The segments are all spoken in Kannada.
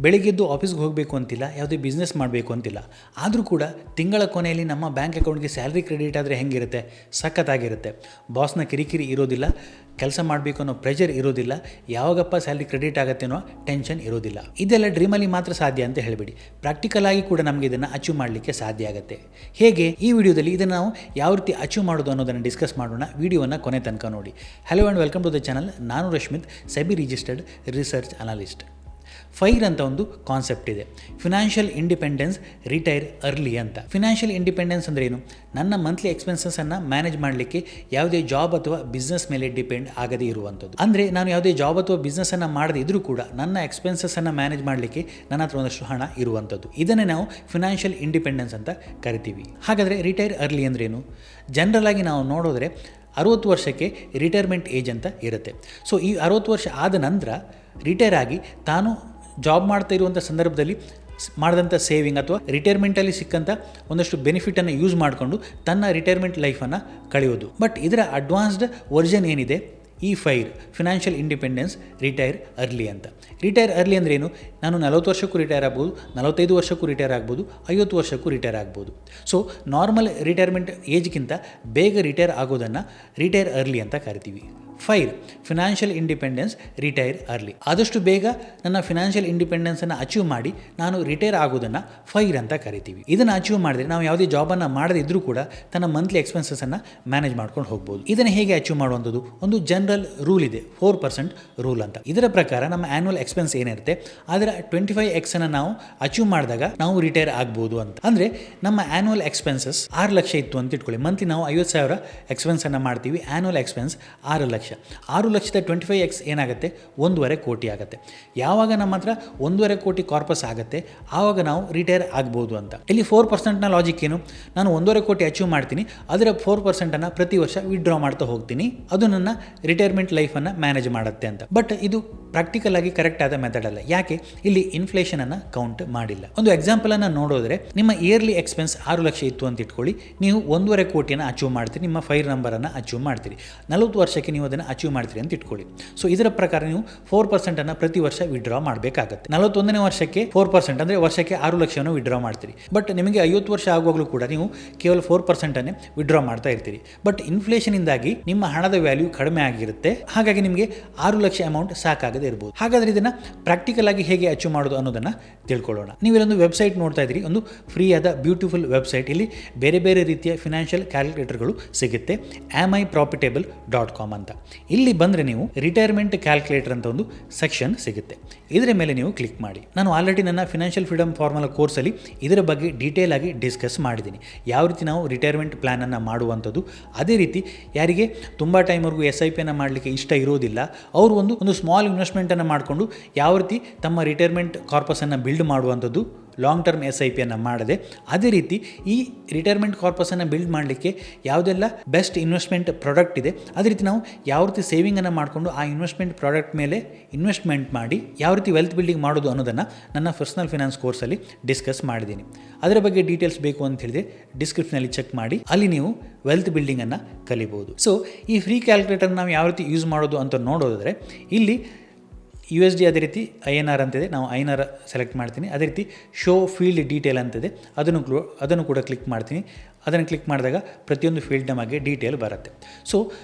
ಬೆಳಿಗ್ಗೆದ್ದು ಆಫೀಸ್ಗೆ ಹೋಗಬೇಕು ಅಂತಿಲ್ಲ, ಯಾವುದೇ ಬಿಸ್ನೆಸ್ ಮಾಡಬೇಕು ಅಂತಿಲ್ಲ. ಆದರೂ ಕೂಡ ತಿಂಗಳ ಕೊನೆಯಲ್ಲಿ ನಮ್ಮ ಬ್ಯಾಂಕ್ ಅಕೌಂಟ್ಗೆ ಸ್ಯಾಲ್ರಿ ಕ್ರೆಡಿಟ್ ಆದರೆ ಹೆಂಗಿರುತ್ತೆ? ಸಖತ್ತಾಗಿರುತ್ತೆ. ಬಾಸ್ನ ಕಿರಿಕಿರಿ ಇರೋದಿಲ್ಲ, ಕೆಲಸ ಮಾಡಬೇಕು ಅನ್ನೋ ಪ್ರೆಷರ್ ಇರೋದಿಲ್ಲ, ಯಾವಾಗಪ್ಪ ಸ್ಯಾಲ್ರಿ ಕ್ರೆಡಿಟ್ ಆಗುತ್ತೆ ಅನ್ನೋ ಟೆನ್ಷನ್ ಇರೋದಿಲ್ಲ. ಇದೆಲ್ಲ ಡ್ರೀಮಲ್ಲಿ ಮಾತ್ರ ಸಾಧ್ಯ ಅಂತ ಹೇಳಿಬಿಡಿ. ಪ್ರಾಕ್ಟಿಕಲ್ ಆಗಿ ಕೂಡ ನಮಗೆ ಇದನ್ನು ಅಚೀವ್ ಮಾಡಲಿಕ್ಕೆ ಸಾಧ್ಯ ಆಗುತ್ತೆ. ಹೇಗೆ? ಈ ವಿಡಿಯೋದಲ್ಲಿ ಇದನ್ನು ನಾವು ಯಾವ ರೀತಿ ಅಚೀವ್ ಮಾಡೋದು ಅನ್ನೋದನ್ನು ಡಿಸ್ಕಸ್ ಮಾಡೋಣ. ವಿಡಿಯೋವನ್ನು ಕೊನೆ ತನಕ ನೋಡಿ. Hello and welcome to the channel. ನಾನು Rashmith, SEBI registered research analyst. FIRE ಅಂತ ಒಂದು ಕಾನ್ಸೆಪ್ಟ್ ಇದೆ. ಫಿನಾನ್ಷಿಯಲ್ ಇಂಡಿಪೆಂಡೆನ್ಸ್ ರಿಟೈರ್ ಅರ್ಲಿ ಅಂತ. ಫಿನಾನ್ಷಿಯಲ್ ಇಂಡಿಪೆಂಡೆನ್ಸ್ ಅಂದರೆ ಏನು? ನನ್ನ ಮಂತ್ಲಿ ಎಕ್ಸ್ಪೆನ್ಸಸ್ಸನ್ನು ಮ್ಯಾನೇಜ್ ಮಾಡಲಿಕ್ಕೆ ಯಾವುದೇ ಜಾಬ್ ಅಥವಾ ಬಿಸ್ನೆಸ್ ಮೇಲೆ ಡಿಪೆಂಡ್ ಆಗದೇ ಇರುವಂಥದ್ದು. ಅಂದರೆ ನಾನು ಯಾವುದೇ ಜಾಬ್ ಅಥವಾ ಬಿಸ್ನೆಸ್ಸನ್ನು ಮಾಡದೇ ಇದ್ರೂ ಕೂಡ ನನ್ನ ಎಕ್ಸ್ಪೆನ್ಸಸ್ಸನ್ನು ಮ್ಯಾನೇಜ್ ಮಾಡಲಿಕ್ಕೆ ನನ್ನ ಹತ್ರ ಒಂದಷ್ಟು ಹಣ ಇರುವಂಥದ್ದು. ಇದನ್ನೇ ನಾವು ಫಿನಾನ್ಷಿಯಲ್ ಇಂಡಿಪೆಂಡೆನ್ಸ್ ಅಂತ ಕರಿತೀವಿ. ಹಾಗಾದರೆ ರಿಟೈರ್ ಅರ್ಲಿ ಅಂದ್ರೇನು? ಜನರಲ್ ಆಗಿ ನಾವು ನೋಡಿದ್ರೆ 60 ವರ್ಷಕ್ಕೆ ರಿಟೈರ್ಮೆಂಟ್ ಏಜ್ ಅಂತ ಇರುತ್ತೆ. ಸೊ ಈ 60 ವರ್ಷ ಆದ ನಂತರ ರಿಟೈರ್ ಆಗಿ ತಾನು ಜಾಬ್ ಮಾಡ್ತಾ ಇರುವಂಥ ಸಂದರ್ಭದಲ್ಲಿ ಮಾಡಿದಂಥ ಸೇವಿಂಗ್ ಅಥವಾ ರಿಟೈರ್ಮೆಂಟಲ್ಲಿ ಸಿಕ್ಕಂಥ ಒಂದಷ್ಟು ಬೆನಿಫಿಟನ್ನು ಯೂಸ್ ಮಾಡಿಕೊಂಡು ತನ್ನ ರಿಟೈರ್ಮೆಂಟ್ ಲೈಫನ್ನು ಕಳೆಯೋದು. ಬಟ್ ಇದರ ಅಡ್ವಾನ್ಸ್ಡ್ ವರ್ಷನ್ ಏನಿದೆ, ಈ fire financial independence retire early ಅಂತ. ರಿಟೈರ್ ಅರ್ಲಿ ಅಂದ್ರೇನು? ನಾನು 40 ವರ್ಷಕ್ಕೂ ರಿಟೈರ್ ಆಗ್ಬೋದು, 45 ವರ್ಷಕ್ಕೂ ರಿಟೈರ್ ಆಗ್ಬೋದು, 50 ವರ್ಷಕ್ಕೂ ರಿಟೈರ್ ಆಗ್ಬೋದು. ಸೊ ನಾರ್ಮಲ್ ರಿಟೈರ್ಮೆಂಟ್ ಏಜ್ಗಿಂತ ಬೇಗ ರಿಟೈರ್ ಆಗೋದನ್ನು ರಿಟೈರ್ ಅರ್ಲಿ ಅಂತ ಕರಿತೀವಿ. Fire financial independence retire early. ಆದಷ್ಟು ಬೇಗ ನನ್ನ ಫಿನಾನ್ಷಿಯಲ್ ಇಂಡಿಪೆಂಡೆನ್ಸನ್ನು ಅಚೀವ್ ಮಾಡಿ ನಾನು ರಿಟೈರ್ ಆಗೋದನ್ನು ಫೈರ್ ಅಂತ ಕರಿತೀವಿ. ಇದನ್ನು ಅಚೀವ್ ಮಾಡಿದ್ರೆ ನಾವು ಯಾವುದೇ ಜಾಬನ್ನು ಮಾಡದೇ ಇದ್ರೂ ಕೂಡ ತನ್ನ ಮಂತ್ಲಿ ಎಕ್ಸ್ಪೆನ್ಸಸ್ಸನ್ನು ಮ್ಯಾನೇಜ್ ಮಾಡ್ಕೊಂಡು ಹೋಗ್ಬೋದು. ಇದನ್ನು ಹೇಗೆ ಅಚೀವ್ ಮಾಡುವಂಥದ್ದು? ಒಂದು ಜನರಲ್ ರೂಲ್ ಇದೆ, 4% ರೂಲ್ ಅಂತ. ಇದರ ಪ್ರಕಾರ ನಮ್ಮ ಆ್ಯನ್ಯುವಲ್ ಎಕ್ಸ್ಪೆನ್ಸ್ ಏನಿರುತ್ತೆ ಅದರ 25x ನಾವು ಅಚೀವ್ ಮಾಡಿದಾಗ ನಾವು ರಿಟೈರ್ ಆಗ್ಬೋದು ಅಂತ. ಅಂದರೆ ನಮ್ಮ ಆ್ಯನ್ಯುವಲ್ ಎಕ್ಸ್ಪೆನ್ಸಸ್ 6 ಲಕ್ಷ ಇತ್ತು ಅಂತ ಇಟ್ಕೊಳ್ಳಿ. ಮಂತ್ಲಿ ನಾವು 50,000 ಎಕ್ಸ್ಪೆನ್ಸನ್ನು ಮಾಡ್ತೀವಿ. Annual expense 6 lakh. 6 ಲಕ್ಷದ 25x ಏನಾಗುತ್ತೆ? 1.5 ಕೋಟಿ ಆಗುತ್ತೆ. ಯಾವಾಗ ನಮ್ಮ ಹತ್ರ 1.5 ಕೋಟಿ ಕಾರ್ಪಸ್ ಆಗುತ್ತೆ ಆವಾಗ ನಾವು ರಿಟೈರ್ ಆಗ್ಬೋದು ಅಂತ. ಇಲ್ಲಿ 4%ನ ಲಾಜಿಕ್ ಏನು? ನಾನು 1.5 ಕೋಟಿ ಅಚೀವ್ ಮಾಡ್ತೀನಿ, ಅದರ 4%ಅನ್ನು ಪ್ರತಿ ವರ್ಷ ವಿಡ್ರಾ ಮಾಡ್ತಾ ಹೋಗ್ತೀನಿ, ಅದು ನನ್ನ ರಿಟೈರ್ಮೆಂಟ್ ಲೈಫನ್ನು ಮ್ಯಾನೇಜ್ ಮಾಡುತ್ತೆ ಅಂತ. ಬಟ್ ಇದು ಪ್ರಾಕ್ಟಿಕಲ್ ಆಗಿ ಕರೆಕ್ಟ್ ಆದ ಮೆಥಡ್ ಅಲ್ಲ. ಯಾಕೆ? ಇಲ್ಲಿ ಇನ್ಫ್ಲೇಷನ್ ಅನ್ನು ಕೌಂಟ್ ಮಾಡಿಲ್ಲ. ಒಂದು ಎಕ್ಸಾಂಪಲ್ ಅನ್ನು ನೋಡೋದ್ರೆ, ನಿಮ್ಮ ಇಯರ್ಲಿ ಎಕ್ಸ್ಪೆನ್ಸ್ 6 ಲಕ್ಷ ಇತ್ತು ಅಂತ ಇಟ್ಕೊಳ್ಳಿ. ನೀವು 1.5 ಕೋಟಿಯನ್ನು ಅಚೀವ್ ಮಾಡ್ತೀರಿ, ನಿಮ್ಮ ಫೈರ್ ನಂಬರನ್ನು ಅಚೀವ್ ಮಾಡ್ತೀರಿ. 40 ವರ್ಷಕ್ಕೆ ನೀವು ಅದನ್ನು ಅಚೀವ್ ಮಾಡ್ತೀರಿ ಅಂತ ಇಟ್ಕೊಳ್ಳಿ. ಸೊ ಇದರ ಪ್ರಕಾರ ನೀವು 4%ಅನ್ನು ಪ್ರತಿ ವರ್ಷ ವಿಡ್ರಾ ಮಾಡಬೇಕಾಗುತ್ತೆ. 41ನೇ ವರ್ಷಕ್ಕೆ 4% ಅಂದರೆ ವರ್ಷಕ್ಕೆ 6 ಲಕ್ಷವನ್ನು ವಿಡ್ರಾ ಮಾಡ್ತೀರಿ. ಬಟ್ ನಿಮಗೆ 50 ವರ್ಷ ಆಗುವಾಗಲೂ ಕೂಡ ನೀವು ಕೇವಲ 4%ಅನ್ನೇ ವಿಡ್ರಾ ಮಾಡ್ತಾ ಇರ್ತೀರಿ. ಬಟ್ ಇನ್ಫ್ಲೇಷನಿಂದಾಗಿ ನಿಮ್ಮ ಹಣದ ವ್ಯಾಲ್ಯೂ ಕಡಿಮೆ ಆಗಿರುತ್ತೆ. ಹಾಗಾಗಿ ನಿಮಗೆ 6 ಲಕ್ಷ ಅಮೌಂಟ್ ಸಾಕಾಗದೇ ಇರ್ಬೋದು. ಹಾಗಾದರೆ ಇದನ್ನು ಪ್ರಾಕ್ಟಿಕಲ್ ಆಗಿ ಹೇಗೆ ಅಚೀವ್ ಮಾಡೋದು ಅನ್ನೋದನ್ನು ತಿಳ್ಕೊಳ್ಳೋಣ. ನೀವಿಲ್ಲೊಂದು ವೆಬ್ಸೈಟ್ ನೋಡ್ತಾ ಇದ್ದೀರಿ, ಒಂದು ಫ್ರೀ ಆದ ಬ್ಯೂಟಿಫುಲ್ ವೆಬ್ಸೈಟ್. ಇಲ್ಲಿ ಬೇರೆ ಬೇರೆ ರೀತಿಯ ಫಿನಾನ್ಷಿಯಲ್ ಕ್ಯಾಲ್ಕುಲೇಟರ್ಗಳು ಸಿಗುತ್ತೆ. amIprofitable.com ಅಂತ. ಇಲ್ಲಿ ಬಂದರೆ ನೀವು ರಿಟೈರ್ಮೆಂಟ್ ಕ್ಯಾಲ್ಕುಲೇಟರ್ ಅಂತ ಒಂದು ಸೆಕ್ಷನ್ ಸಿಗುತ್ತೆ. ಇದರ ಮೇಲೆ ನೀವು ಕ್ಲಿಕ್ ಮಾಡಿ. ನಾನು ಆಲ್ರೆಡಿ ನನ್ನ ಫಿನಾನ್ಷಿಯಲ್ ಫ್ರೀಡಮ್ ಫಾರ್ಮುಲಾ ಕೋರ್ಸಲ್ಲಿ ಇದರ ಬಗ್ಗೆ ಡೀಟೇಲ್ ಆಗಿ ಡಿಸ್ಕಸ್ ಮಾಡಿದ್ದೀನಿ, ಯಾವ ರೀತಿ ನಾವು ರಿಟೈರ್ಮೆಂಟ್ ಪ್ಲ್ಯಾನನ್ನು ಮಾಡುವಂಥದ್ದು. ಅದೇ ರೀತಿ ಯಾರಿಗೆ ತುಂಬ ಟೈಮ್ವರೆಗೂ SIPಯನ್ನು ಮಾಡಲಿಕ್ಕೆ ಇಷ್ಟ ಇರೋದಿಲ್ಲ, ಅವರು ಒಂದು ಸ್ಮಾಲ್ ಇನ್ವೆಸ್ಟ್ಮೆಂಟನ್ನು ಮಾಡಿಕೊಂಡು ಯಾವ ರೀತಿ ತಮ್ಮ ರಿಟೈರ್ಮೆಂಟ್ ಕಾರ್ಪಸನ್ನು ಬಿಲ್ಡ್ ಮಾಡುವಂಥದ್ದು, ಲಾಂಗ್ ಟರ್ಮ್ SIPಯನ್ನು ಮಾಡದೆ. ಅದೇ ರೀತಿ ಈ ರಿಟೈರ್ಮೆಂಟ್ ಕಾರ್ಪಸನ್ನು ಬಿಲ್ಡ್ ಮಾಡಲಿಕ್ಕೆ ಯಾವುದೆಲ್ಲ ಬೆಸ್ಟ್ ಇನ್ವೆಸ್ಟ್ಮೆಂಟ್ ಪ್ರಾಡಕ್ಟ್ ಇದೆ, ಅದೇ ರೀತಿ ನಾವು ಯಾವ ರೀತಿ ಸೇವಿಂಗನ್ನು ಮಾಡಿಕೊಂಡು ಆ ಇನ್ವೆಸ್ಟ್ಮೆಂಟ್ ಪ್ರಾಡಕ್ಟ್ ಮೇಲೆ ಇನ್ವೆಸ್ಟ್ಮೆಂಟ್ ಮಾಡಿ ಯಾವ ರೀತಿ ವೆಲ್ತ್ ಬಿಲ್ಡಿಂಗ್ ಮಾಡೋದು ಅನ್ನೋದನ್ನು ನನ್ನ ಪರ್ಸನಲ್ ಫಿನಾನ್ಸ್ ಕೋರ್ಸಲ್ಲಿ ಡಿಸ್ಕಸ್ ಮಾಡಿದ್ದೀನಿ. ಅದರ ಬಗ್ಗೆ ಡೀಟೇಲ್ಸ್ ಬೇಕು ಅಂತ ಹೇಳಿದರೆ ಡಿಸ್ಕ್ರಿಪ್ಷನಲ್ಲಿ ಚೆಕ್ ಮಾಡಿ, ಅಲ್ಲಿ ನೀವು ವೆಲ್ತ್ ಬಿಲ್ಡಿಂಗನ್ನು ಕಲಿಬೋದು. ಸೊ ಈ ಫ್ರೀ ಕ್ಯಾಲ್ಕುಲೇಟರ್ ನಾವು ಯಾವ ರೀತಿ ಯೂಸ್ ಮಾಡೋದು ಅಂತ ನೋಡೋದಾದರೆ, ಇಲ್ಲಿ USD ಅದೇ ರೀತಿ INR ಅಂತಿದೆ, ನಾವು INR ಸೆಲೆಕ್ಟ್ ಮಾಡ್ತೀನಿ. ಅದೇ ರೀತಿ ಶೋ ಫೀಲ್ಡ್ ಡೀಟೇಲ್ ಅಂತಿದೆ, ಅದನ್ನು ಕೂಡ ಕ್ಲಿಕ್ ಮಾಡ್ತೀನಿ. ಅದನ್ನು ಕ್ಲಿಕ್ ಮಾಡಿದಾಗ ಪ್ರತಿಯೊಂದು ಫೀಲ್ಡ್ನ ಬಗ್ಗೆ ಡೀಟೇಲ್ ಬರುತ್ತೆ. ಸೊ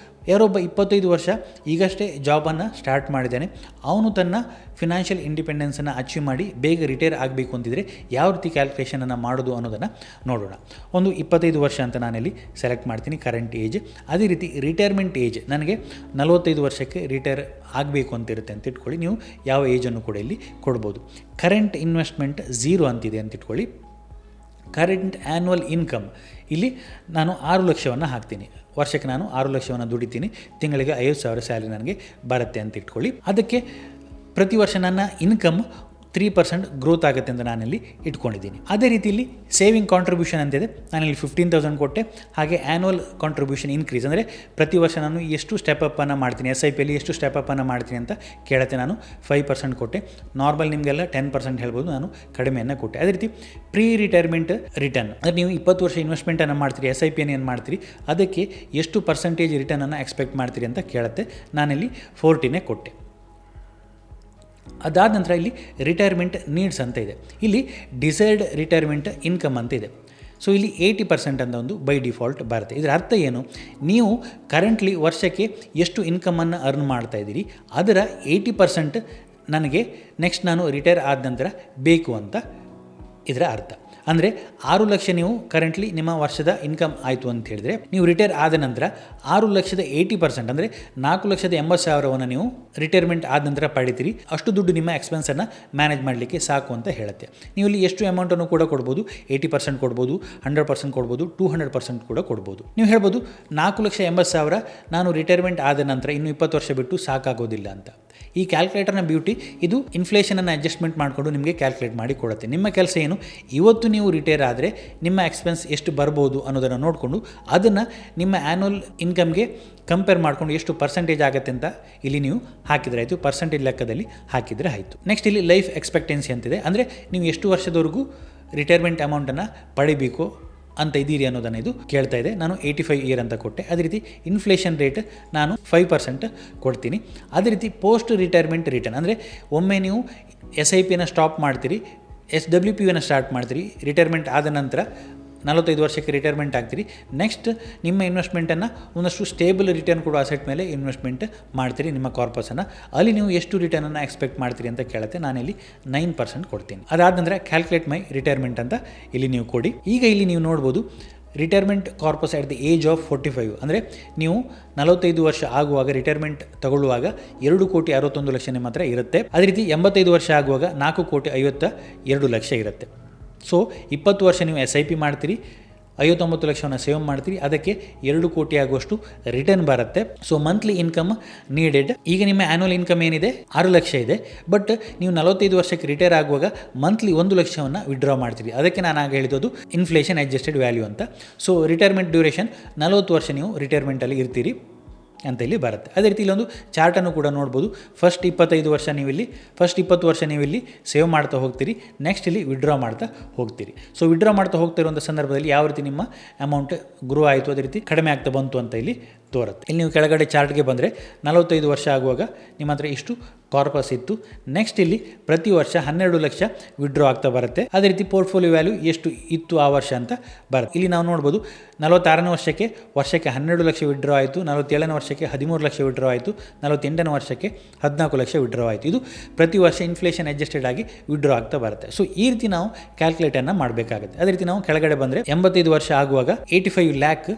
ಯಾರೊಬ್ಬ 25 ವರ್ಷ ಈಗಷ್ಟೇ ಜಾಬನ್ನು ಸ್ಟಾರ್ಟ್ ಮಾಡಿದ್ದಾನೆ, ಅವನು ತನ್ನ ಫಿನಾನ್ಷಿಯಲ್ ಇಂಡಿಪೆಂಡೆನ್ಸನ್ನು ಅಚೀವ್ ಮಾಡಿ ಬೇಗ ರಿಟೈರ್ ಆಗಬೇಕು ಅಂತಿದ್ರೆ ಯಾವ ರೀತಿ ಕ್ಯಾಲ್ಕುಲೇಷನನ್ನು ಮಾಡೋದು ಅನ್ನೋದನ್ನು ನೋಡೋಣ. ಒಂದು 25 ವರ್ಷ ಅಂತ ನಾನಿಲ್ಲಿ ಸೆಲೆಕ್ಟ್ ಮಾಡ್ತೀನಿ, ಕರೆಂಟ್ ಏಜ್. ಅದೇ ರೀತಿ ರಿಟೈರ್ಮೆಂಟ್ ಏಜ್ ನನಗೆ 45 ವರ್ಷಕ್ಕೆ ರಿಟೈರ್ ಆಗಬೇಕು ಅಂತಿರುತ್ತೆ ಅಂತ ಇಟ್ಕೊಳ್ಳಿ. ನೀವು ಯಾವ ಏಜನ್ನು ಕೂಡ ಇಲ್ಲಿ ಕೊಡ್ಬೋದು. ಕರೆಂಟ್ ಇನ್ವೆಸ್ಟ್ಮೆಂಟ್ 0 ಅಂತಿದೆ ಅಂತ ಇಟ್ಕೊಳ್ಳಿ. ಕರೆಂಟ್ ಆ್ಯನ್ಯುವಲ್ ಇನ್ಕಮ್ ಇಲ್ಲಿ ನಾನು 6 ಲಕ್ಷವನ್ನು ಹಾಕ್ತೀನಿ. ವರ್ಷಕ್ಕೆ ನಾನು 6 ಲಕ್ಷವನ್ನು ದುಡಿತೀನಿ, ತಿಂಗಳಿಗೆ 50,000 ಸ್ಯಾಲರಿ ನನಗೆ ಬರುತ್ತೆ ಅಂತ ಇಟ್ಕೊಳ್ಳಿ. ಅದಕ್ಕೆ ಪ್ರತಿ ವರ್ಷ ನನ್ನ ಇನ್ಕಮ್ 3% ಗ್ರೋತ್ ಆಗುತ್ತೆ ಅಂತ ನಾನಿಲ್ಲಿ ಇಟ್ಕೊಂಡಿದ್ದೀನಿ. ಅದೇ ರೀತಿಯಲ್ಲಿ ಸೇವಿಂಗ್ ಕಾಂಟ್ರಿಬ್ಯೂಷನ್ ಅಂತಿದೆ, ನಾನಿಲ್ಲಿ 15,000 ಕೊಟ್ಟೆ. ಹಾಗೆ ಆ್ಯನ್ಯುವಲ್ ಕಾಂಟ್ರಿಬ್ಯೂಷನ್ ಇನ್ಕ್ರೀಸ್ ಅಂದರೆ ಪ್ರತಿ ವರ್ಷ ನಾನು ಎಷ್ಟು ಸ್ಟೆಪನ್ನು ಮಾಡ್ತೀನಿ, SIPಯಲ್ಲಿ ಎಷ್ಟು ಸ್ಟೆಪನ್ನು ಮಾಡ್ತೀನಿ ಅಂತ ಕೇಳುತ್ತೆ. ನಾನು 5% ಕೊಟ್ಟೆ. ನಾರ್ಮಲ್ ನಿಮಗೆಲ್ಲ 10% ಹೇಳ್ಬೋದು, ನಾನು ಕಡಿಮೆಯನ್ನು ಕೊಟ್ಟೆ. ಅದೇ ರೀತಿ ಪ್ರೀ ರಿಟೈರ್ಮೆಂಟ್ ರಿಟರ್ನ್ ಅಂದರೆ ನೀವು 20 ವರ್ಷ ಇನ್ವೆಸ್ಟ್ಮೆಂಟನ್ನು ಮಾಡ್ತೀರಿ, SIPಯನ್ನು ಏನು ಮಾಡ್ತೀರಿ, ಅದಕ್ಕೆ ಎಷ್ಟು ಪರ್ಸೆಂಟೇಜ್ ರಿಟರ್ನನ್ನು ಎಕ್ಸ್ಪೆಕ್ಟ್ ಮಾಡ್ತೀರಿ ಅಂತ ಕೇಳುತ್ತೆ. ನಾನಿಲ್ಲಿ 40 ಕೊಟ್ಟೆ. ಅದಾದ ನಂತರ ಇಲ್ಲಿ ರಿಟೈರ್ಮೆಂಟ್ ನೀಡ್ಸ್ ಅಂತ ಇದೆ. ಇಲ್ಲಿ ಡಿಸೈರ್ಡ್ ರಿಟೈರ್ಮೆಂಟ್ ಇನ್ಕಮ್ ಅಂತ ಇದೆ. ಸೊ ಇಲ್ಲಿ 80% ಅಂತ ಒಂದು ಬೈ ಡಿಫಾಲ್ಟ್ ಬರುತ್ತೆ. ಇದರ ಅರ್ಥ ಏನು, ನೀವು ಕರೆಂಟ್ಲಿ ವರ್ಷಕ್ಕೆ ಎಷ್ಟು ಇನ್ಕಮನ್ನು ಅರ್ನ್ ಮಾಡ್ತಾ ಇದ್ದೀರಿ ಅದರ 80% ನನಗೆ ನೆಕ್ಸ್ಟ್ ನಾನು ರಿಟೈರ್ ಆದ ನಂತರ ಬೇಕು ಅಂತ ಇದರ ಅರ್ಥ. ಅಂದರೆ 6 ಲಕ್ಷ ನೀವು ಕರೆಂಟ್ಲಿ ನಿಮ್ಮ ವರ್ಷದ ಇನ್ಕಮ್ ಆಯಿತು ಅಂತ ಹೇಳಿದರೆ, ನೀವು ರಿಟೈರ್ ಆದ ನಂತರ 6,80% ಅಂದರೆ 4,80,000 ನೀವು ರಿಟೈರ್ಮೆಂಟ್ ಆದ ನಂತರ ಪಡಿತೀರಿ. ಅಷ್ಟು ದುಡ್ಡು ನಿಮ್ಮ ಎಕ್ಸ್ಪೆನ್ಸನ್ನು ಮ್ಯಾನೇಜ್ ಮಾಡಲಿಕ್ಕೆ ಸಾಕು ಅಂತ ಹೇಳುತ್ತೆ. ನೀವು ಇಲ್ಲಿ ಎಷ್ಟು ಅಮೌಂಟನ್ನು ಕೂಡ ಕೊಡ್ಬೋದು, 80% ಕೊಡ್ಬೋದು, 100% ಕೊಡ್ಬೋದು, 200% ಕೂಡ ಕೊಡ್ಬೋದು. ನೀವು ಹೇಳ್ಬೋದು 4,80,000 ನಾನು ರಿಟೈರ್ಮೆಂಟ್ ಆದ ನಂತರ ಇನ್ನು 20 ವರ್ಷ ಬಿಟ್ಟು ಸಾಕಾಗೋದಿಲ್ಲ ಅಂತ. ಈ ಕ್ಯಾಲ್ಕುಲೇಟರ್ನ ಬ್ಯೂಟಿ ಇದು ಇನ್ಫ್ಲೇಷನನ್ನು ಅಡ್ಜಸ್ಟ್ಮೆಂಟ್ ಮಾಡಿಕೊಂಡು ನಿಮಗೆ ಕ್ಯಾಲ್ಕುಲೇಟ್ ಮಾಡಿ ಕೊಡುತ್ತೆ. ನಿಮ್ಮ ಕೆಲಸ ಏನು, ಇವತ್ತು ನೀವು ರಿಟೈರ್ ಆದರೆ ನಿಮ್ಮ ಎಕ್ಸ್ಪೆನ್ಸ್ ಎಷ್ಟು ಬರ್ಬೋದು ಅನ್ನೋದನ್ನು ನೋಡಿಕೊಂಡು ಅದನ್ನು ನಿಮ್ಮ ಆ್ಯನ್ಯುವಲ್ ಇನ್ಕಮ್ಗೆ ಕಂಪೇರ್ ಮಾಡಿಕೊಂಡು ಎಷ್ಟು ಪರ್ಸೆಂಟೇಜ್ ಆಗುತ್ತೆ ಅಂತ ಇಲ್ಲಿ ನೀವು ಹಾಕಿದರೆ ಆಯಿತು. ಪರ್ಸೆಂಟೇಜ್ ಲೆಕ್ಕದಲ್ಲಿ ಹಾಕಿದರೆ ಆಯಿತು. ನೆಕ್ಸ್ಟ್ ಇಲ್ಲಿ ಲೈಫ್ ಎಕ್ಸ್ಪೆಕ್ಟೆನ್ಸಿ ಅಂತಿದೆ. ಅಂದರೆ ನೀವು ಎಷ್ಟು ವರ್ಷದವರೆಗೂ ರಿಟೈರ್ಮೆಂಟ್ ಅಮೌಂಟನ್ನು ಪಡಿಬೇಕು ಅಂತ ಇದ್ದೀರಿ ಅನ್ನೋದನ್ನು ಇದು ಕೇಳ್ತಾ ಇದೆ. ನಾನು 85 ಇಯರ್ ಅಂತ ಕೊಟ್ಟೆ. ಅದೇ ರೀತಿ ಇನ್ಫ್ಲೇಷನ್ ರೇಟ್ ನಾನು 5% ಕೊಡ್ತೀನಿ. ಅದೇ ರೀತಿ ಪೋಸ್ಟ್ ರಿಟೈರ್ಮೆಂಟ್ ರಿಟರ್ನ್ ಅಂದರೆ ಒಮ್ಮೆ ನೀವು SIPನ ಸ್ಟಾಪ್ ಮಾಡ್ತೀರಿ, SWPನ ಸ್ಟಾರ್ಟ್ ಮಾಡ್ತೀರಿ, ರಿಟೈರ್ಮೆಂಟ್ ಆದ ನಂತರ 45 ವರ್ಷಕ್ಕೆ ರಿಟೈರ್ಮೆಂಟ್ ಆಗ್ತೀರಿ. ನೆಕ್ಸ್ಟ್ ನಿಮ್ಮ ಇನ್ವೆಸ್ಟ್ಮೆಂಟನ್ನು ಒಂದಷ್ಟು ಸ್ಟೇಬಲ್ ರಿಟರ್ನ್ ಕೊಡೋ ಅಸೆಟ್ ಮೇಲೆ ಇನ್ವೆಸ್ಟ್ಮೆಂಟ್ ಮಾಡ್ತೀರಿ ನಿಮ್ಮ ಕಾರ್ಪಸನ್ನು. ಅಲ್ಲಿ ನೀವು ಎಷ್ಟು ರಿಟರ್ನನ್ನು ಎಕ್ಸ್ಪೆಕ್ಟ್ ಮಾಡ್ತೀರಿ ಅಂತ ಕೇಳುತ್ತೆ. ನಾನಿಲ್ಲಿ 9% ಕೊಡ್ತೀನಿ. ಅದಾದ ನಂತರ ಕ್ಯಾಲ್ಕುಲೇಟ್ ಮೈ ರಿಟೈರ್ಮೆಂಟ್ ಅಂತ ಇಲ್ಲಿ ನೀವು ಕೊಡಿ. ಈಗ ಇಲ್ಲಿ ನೀವು ನೋಡ್ಬೋದು retirement corpus at the age of 45 ಅಂದರೆ ನೀವು 45 ವರ್ಷ ಆಗುವಾಗ ರಿಟೈರ್ಮೆಂಟ್ ತಗೊಳ್ಳುವಾಗ 2,61,00,000 ನಿಮ್ಮ ಹತ್ರ ಇರುತ್ತೆ. ಅದೇ ರೀತಿ 85 ವರ್ಷ ಆಗುವಾಗ 4,52,00,000 ಇರುತ್ತೆ. ಸೊ 20 ವರ್ಷ ನೀವು SIP ಮಾಡ್ತೀರಿ, 59 ಲಕ್ಷವನ್ನು ಸೇವ್ ಮಾಡ್ತೀರಿ, ಅದಕ್ಕೆ 2 ಕೋಟಿ ಆಗುವಷ್ಟು ರಿಟರ್ನ್ ಬರುತ್ತೆ. ಸೊ ಮಂತ್ಲಿ ಇನ್ಕಮ್ ನೀಡೆಡ್, ಈಗ ನಿಮ್ಮ ಆ್ಯನ್ಯುವಲ್ ಇನ್ಕಮ್ ಏನಿದೆ 6 ಲಕ್ಷ ಇದೆ, ಬಟ್ ನೀವು 45 ವರ್ಷಕ್ಕೆ ರಿಟೈರ್ ಆಗುವಾಗ ಮಂತ್ಲಿ 1 ಲಕ್ಷವನ್ನು ವಿಡ್ರಾ ಮಾಡ್ತೀರಿ. ಅದಕ್ಕೆ ನಾನು ಆಗ ಹೇಳಿದ್ದು ಇನ್ಫ್ಲೇಷನ್ ಅಡ್ಜಸ್ಟೆಡ್ ವ್ಯಾಲ್ಯೂ ಅಂತ. ಸೊ ರಿಟೈರ್ಮೆಂಟ್ ಡ್ಯೂರೇಷನ್ 40 ವರ್ಷ ನೀವು ರಿಟೈರ್ಮೆಂಟಲ್ಲಿ ಇರ್ತೀರಿ ಅಂತ ಇಲ್ಲಿ ಬರುತ್ತೆ. ಅದೇ ರೀತಿ ಇಲ್ಲೊಂದು ಚಾರ್ಟನ್ನು ಕೂಡ ನೋಡ್ಬೋದು. ಫಸ್ಟ್ 20 ವರ್ಷ ನೀವಿಲ್ಲಿ ಸೇವ್ ಮಾಡ್ತಾ ಹೋಗ್ತೀರಿ, ನೆಕ್ಸ್ಟ್ ಇಲ್ಲಿ ವಿಡ್ರಾ ಮಾಡ್ತಾ ಹೋಗ್ತೀರಿ. ಸೊ ವಿಡ್ರಾ ಮಾಡ್ತಾ ಹೋಗ್ತಿರುವಂಥ ಸಂದರ್ಭದಲ್ಲಿ ಯಾವ ರೀತಿ ನಿಮ್ಮ ಅಮೌಂಟ್ ಗ್ರೋ ಆಯಿತು, ಅದೇ ರೀತಿ ಕಡಿಮೆ ಆಗ್ತಾ ಬಂತು ಅಂತ ಇಲ್ಲಿ ತೋರುತ್ತೆ. ಇಲ್ಲಿ ನೀವು ಕೆಳಗಡೆ ಚಾರ್ಟ್ಗೆ ಬಂದರೆ 45 ವರ್ಷ ಆಗುವಾಗ ನಿಮ್ಮ ಹತ್ರ ಇಷ್ಟು ಕಾರ್ಪಸ್ ಇತ್ತು. ನೆಕ್ಸ್ಟ್ ಇಲ್ಲಿ ಪ್ರತಿ ವರ್ಷ 12 ಲಕ್ಷ ವಿಡ್ರಾ ಆಗ್ತಾ ಬರುತ್ತೆ. ಅದೇ ರೀತಿ ಪೋರ್ಟ್ಫೋಲಿಯೋ ವ್ಯಾಲ್ಯೂ ಎಷ್ಟು ಇತ್ತು ಆ ವರ್ಷ ಅಂತ ಬರುತ್ತೆ. ಇಲ್ಲಿ ನಾವು ನೋಡ್ಬೋದು 46ನೇ ವರ್ಷಕ್ಕೆ 12 ಲಕ್ಷ ವಿಡ್ರಾ ಆಯಿತು, 47ನೇ ವರ್ಷಕ್ಕೆ 13 ಲಕ್ಷ ವಿಡ್ರಾ ಆಯಿತು, 48ನೇ ವರ್ಷಕ್ಕೆ 14 ಲಕ್ಷ ವಿಡ್ರಾ ಆಯಿತು. ಇದು ಪ್ರತಿ ವರ್ಷ ಇನ್ಫ್ಲೇಷನ್ ಅಡ್ಜಸ್ಟೆಡ್ ಆಗಿ ವಿಡ್ರಾ ಆಗ್ತಾ ಬರುತ್ತೆ. ಸೊ ಈ ರೀತಿ ನಾವು ಕ್ಯಾಲ್ಕುಲೇಟನ್ನು ಮಾಡಬೇಕಾಗುತ್ತೆ. ಅದೇ ರೀತಿ ನಾವು ಕೆಳಗಡೆ ಬಂದರೆ 85 ವರ್ಷ ಆಗುವಾಗ 85 ಲ್ಯಾಕ್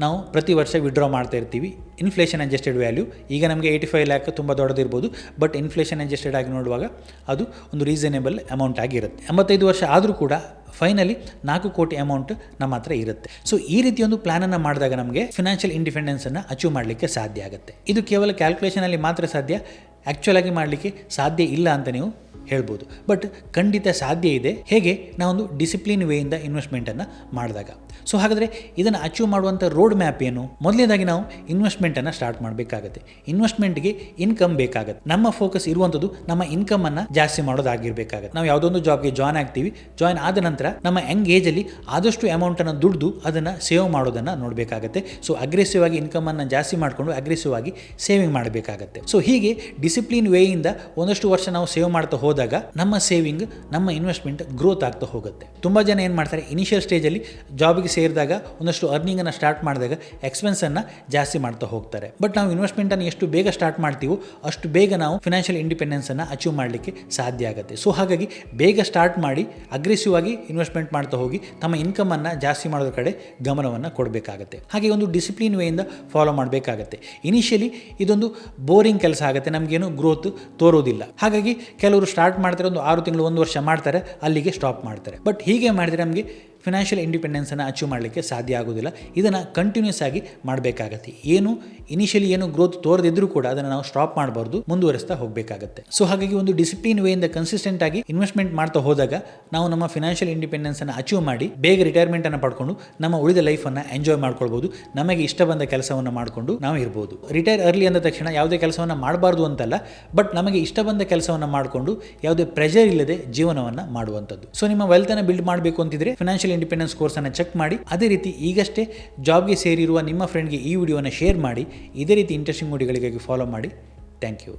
ನಾವು ಪ್ರತಿ ವರ್ಷ ವಿಡ್ರಾ ಮಾಡ್ತಾ ಇರ್ತೀವಿ. ಇನ್ಫ್ಲೇಷನ್ ಅಡ್ಜಸ್ಟೆಡ್ ವ್ಯಾಲ್ಯೂ ಈಗ ನಮಗೆ 85 ಲ್ಯಾಕ್ ತುಂಬ ದೊಡ್ಡದಿರ್ಬೋದು, ಬಟ್ ಇನ್ಫ್ಲೇಷನ್ ಅಡ್ಜಸ್ಟೆಡ್ ಆಗಿ ನೋಡುವಾಗ ಅದು ಒಂದು ರೀಸನೇಬಲ್ ಅಮೌಂಟ್ ಆಗಿರುತ್ತೆ. 85 ವರ್ಷ ಆದರೂ ಕೂಡ ಫೈನಲಿ 4 ಕೋಟಿ ಅಮೌಂಟ್ ನಮ್ಮ ಹತ್ರ ಇರುತ್ತೆ. ಸೊ ಈ ರೀತಿ ಒಂದು ಪ್ಲಾನನ್ನು ಮಾಡಿದಾಗ ನಮಗೆ ಫಿನಾನ್ಷಿಯಲ್ ಇಂಡಿಪೆಂಡೆನ್ಸನ್ನು ಅಚೀವ್ ಮಾಡಲಿಕ್ಕೆ ಸಾಧ್ಯ ಆಗುತ್ತೆ. ಇದು ಕೇವಲ ಕ್ಯಾಲ್ಕುಲೇಷನಲ್ಲಿ ಮಾತ್ರ ಸಾಧ್ಯ, ಆ್ಯಕ್ಚುಲ್ ಆಗಿ ಮಾಡಲಿಕ್ಕೆ ಸಾಧ್ಯ ಇಲ್ಲ ಅಂತ ನೀವು ಹೇಳ್ಬೋದು. ಬಟ್ ಖಂಡಿತ ಸಾಧ್ಯ ಇದೆ. ಹೇಗೆ, ನಾವೊಂದು ಡಿಸಿಪ್ಲಿನ್ ವೇಯಿಂದ ಇನ್ವೆಸ್ಟ್ಮೆಂಟನ್ನು ಮಾಡಿದಾಗ. ಸೊ ಹಾಗಾದರೆ ಇದನ್ನು ಅಚೀವ್ ಮಾಡುವಂಥ ರೋಡ್ ಮ್ಯಾಪ್ ಏನು? ಮೊದಲನೇದಾಗಿ ನಾವು ಇನ್ವೆಸ್ಟ್ಮೆಂಟನ್ನು ಸ್ಟಾರ್ಟ್ ಮಾಡಬೇಕಾಗುತ್ತೆ. ಇನ್ವೆಸ್ಟ್ಮೆಂಟ್ಗೆ ಇನ್ಕಮ್ ಬೇಕಾಗುತ್ತೆ. ನಮ್ಮ ಫೋಕಸ್ ಇರುವಂಥದ್ದು ನಮ್ಮ ಇನ್ಕಮನ್ನು ಜಾಸ್ತಿ ಮಾಡೋದಾಗಿರಬೇಕಾಗುತ್ತೆ. ನಾವು ಯಾವುದೊಂದು ಜಾಬ್ಗೆ ಜಾಯ್ನ್ ಆಗ್ತೀವಿ, ಜಾಯ್ನ್ ಆದ ನಂತರ ನಮ್ಮ ಯಂಗ್ ಏಜಲ್ಲಿ ಆದಷ್ಟು ಅಮೌಂಟನ್ನು ದುಡ್ದು ಅದನ್ನು ಸೇವ್ ಮಾಡೋದನ್ನು ನೋಡಬೇಕಾಗತ್ತೆ. ಸೊ ಅಗ್ರೆಸಿವ್ ಆಗಿ ಇನ್ಕಮನ್ನು ಜಾಸ್ತಿ ಮಾಡಿಕೊಂಡು ಅಗ್ರೆಸಿವ್ ಆಗಿ ಸೇವಿಂಗ್ ಮಾಡಬೇಕಾಗತ್ತೆ. ಸೊ ಹೀಗೆ ಡಿಸಿಪ್ಲಿನ್ ವೇಯಿಂದ ಒಂದಷ್ಟು ವರ್ಷ ನಾವು ಸೇವ್ ಮಾಡ್ತಾ ಹೋದಾಗ ನಮ್ಮ ಸೇವಿಂಗ್, ನಮ್ಮ ಇನ್ವೆಸ್ಟ್ಮೆಂಟ್ ಗ್ರೋತ್ ಆಗ್ತಾ ಹೋಗುತ್ತೆ. ತುಂಬ ಜನ ಏನು ಮಾಡ್ತಾರೆ, ಇನಿಷಿಯಲ್ ಸ್ಟೇಜಲ್ಲಿ ಜಾಬ್ಗೆ ಸೇರಿದಾಗ ಒಂದಷ್ಟು ಅರ್ನಿಂಗನ್ನು ಸ್ಟಾರ್ಟ್ ಮಾಡಿದಾಗ ಎಕ್ಸ್ಪೆನ್ಸನ್ನು ಜಾಸ್ತಿ ಮಾಡ್ತಾ ಹೋಗ್ತಾರೆ. ಬಟ್ ನಾವು ಇನ್ವೆಸ್ಟ್ಮೆಂಟನ್ನು ಎಷ್ಟು ಬೇಗ ಸ್ಟಾರ್ಟ್ ಮಾಡ್ತೀವೋ ಅಷ್ಟು ಬೇಗ ನಾವು ಫಿನಾನ್ಷಿಯಲ್ ಇಂಡಿಪೆಂಡೆನ್ಸನ್ನು ಅಚೀವ್ ಮಾಡಲಿಕ್ಕೆ ಸಾಧ್ಯ ಆಗುತ್ತೆ. ಸೊ ಹಾಗಾಗಿ ಬೇಗ ಸ್ಟಾರ್ಟ್ ಮಾಡಿ ಅಗ್ರೆಸಿವ್ ಆಗಿ ಇನ್ವೆಸ್ಟ್ಮೆಂಟ್ ಮಾಡ್ತಾ ಹೋಗಿ ತಮ್ಮ ಇನ್ಕಮನ್ನು ಜಾಸ್ತಿ ಮಾಡೋದ್ರ ಕಡೆ ಗಮನವನ್ನು ಕೊಡಬೇಕಾಗುತ್ತೆ. ಹಾಗೆ ಒಂದು ಡಿಸಿಪ್ಲಿನ್ ವೇಯಿಂದ ಫಾಲೋ ಮಾಡಬೇಕಾಗತ್ತೆ. ಇನಿಷಿಯಲಿ ಇದೊಂದು ಬೋರಿಂಗ್ ಕೆಲಸ ಆಗುತ್ತೆ, ನಮಗೇನು ಗ್ರೋತ್ ತೋರೋದಿಲ್ಲ. ಹಾಗಾಗಿ ಕೆಲವರು ಸ್ಟಾರ್ಟ್ ಮಾಡ್ತಾರೆ, ಒಂದು 6 ತಿಂಗಳು 1 ವರ್ಷ ಮಾಡ್ತಾರೆ, ಅಲ್ಲಿಗೆ ಸ್ಟಾಪ್ ಮಾಡ್ತಾರೆ. ಬಟ್ ಹೀಗೆ ಮಾಡಿದರೆ ನಮಗೆ ಫಿನಾನ್ಷಿಯಲ್ ಇಂಡಿಪೆಂಡೆನ್ಸನ್ನು ಅಚೀವ್ ಮಾಡಲಿಕ್ಕೆ ಸಾಧ್ಯ ಆಗೋದಿಲ್ಲ. ಇದನ್ನು ಕಂಟಿನ್ಯೂಸ್ ಆಗಿ ಮಾಡಬೇಕಾಗತ್ತೆ. ಇನಿಷಿಯಲಿ ಏನು ಗ್ರೋತ್ ತೋರದಿದ್ರೂ ಕೂಡ ಅದನ್ನು ನಾವು ಸ್ಟಾಪ್ ಮಾಡಬಾರ್ದು, ಮುಂದುವರಿಸ್ತಾ ಹೋಗಬೇಕಾಗತ್ತೆ. ಸೊ ಹಾಗಾಗಿ ಒಂದು ಡಿಸಿಪ್ಲಿನ್ ವೇಯಿಂದ ಕನ್ಸಿಸ್ಟೆಂಟ್ ಆಗಿ ಇನ್ವೆಸ್ಟ್ಮೆಂಟ್ ಮಾಡ್ತಾ ಹೋದಾಗ ನಾವು ನಮ್ಮ ಫಿನಾನ್ಷಿಯಲ್ ಇಂಡಿಪೆಂಡೆನ್ಸನ್ನು ಅಚೀವ್ ಮಾಡಿ ಬೇಗ ರಿಟೈರ್ಮೆಂಟನ್ನು ಪಡ್ಕೊಂಡು ನಮ್ಮ ಉಳಿದ ಲೈಫನ್ನು ಎಂಜಾಯ್ ಮಾಡ್ಕೊಳ್ಬೋದು. ನಮಗೆ ಇಷ್ಟ ಬಂದ ಕೆಲಸವನ್ನು ಮಾಡಿಕೊಂಡು ನಾವು ಇರ್ಬೋದು. ರಿಟೈರ್ ಅರ್ಲಿ ಅಂದ ತಕ್ಷಣ ಯಾವುದೇ ಕೆಲಸವನ್ನು ಮಾಡಬಾರ್ದು ಅಂತಲ್ಲ, ಬಟ್ ನಮಗೆ ಇಷ್ಟ ಬಂದ ಕೆಲಸವನ್ನು ಮಾಡಿಕೊಂಡು ಯಾವುದೇ ಪ್ರೆಷರ್ ಇಲ್ಲದೆ ಜೀವನವನ್ನು ಮಾಡುವಂಥದ್ದು. ಸೊ ನಿಮ್ಮ ವೆಲ್ತನ್ನು ಬಿಲ್ಡ್ ಮಾಡಬೇಕು ಅಂತಿದ್ರೆ ಫಿನಾನ್ಷಿಯಲ್ ಇಂಡಿಪೆಂಡೆನ್ಸ್ ಕೋರ್ಸನ್ನು ಚೆಕ್ ಮಾಡಿ. ಅದೇ ರೀತಿ ಈಗಷ್ಟೇ ಜಾಬ್ಗೆ ಸೇರಿರುವ ನಿಮ್ಮ ಫ್ರೆಂಡ್ಗೆ ಈ ವಿಡಿಯೋನ ಶೇರ್ ಮಾಡಿ. ಇದೇ ರೀತಿ ಇಂಟ್ರೆಸ್ಟಿಂಗ್ ವಿಡಿಯೋಗಳಿಗಾಗಿ ಫಾಲೋ ಮಾಡಿ. Thank you.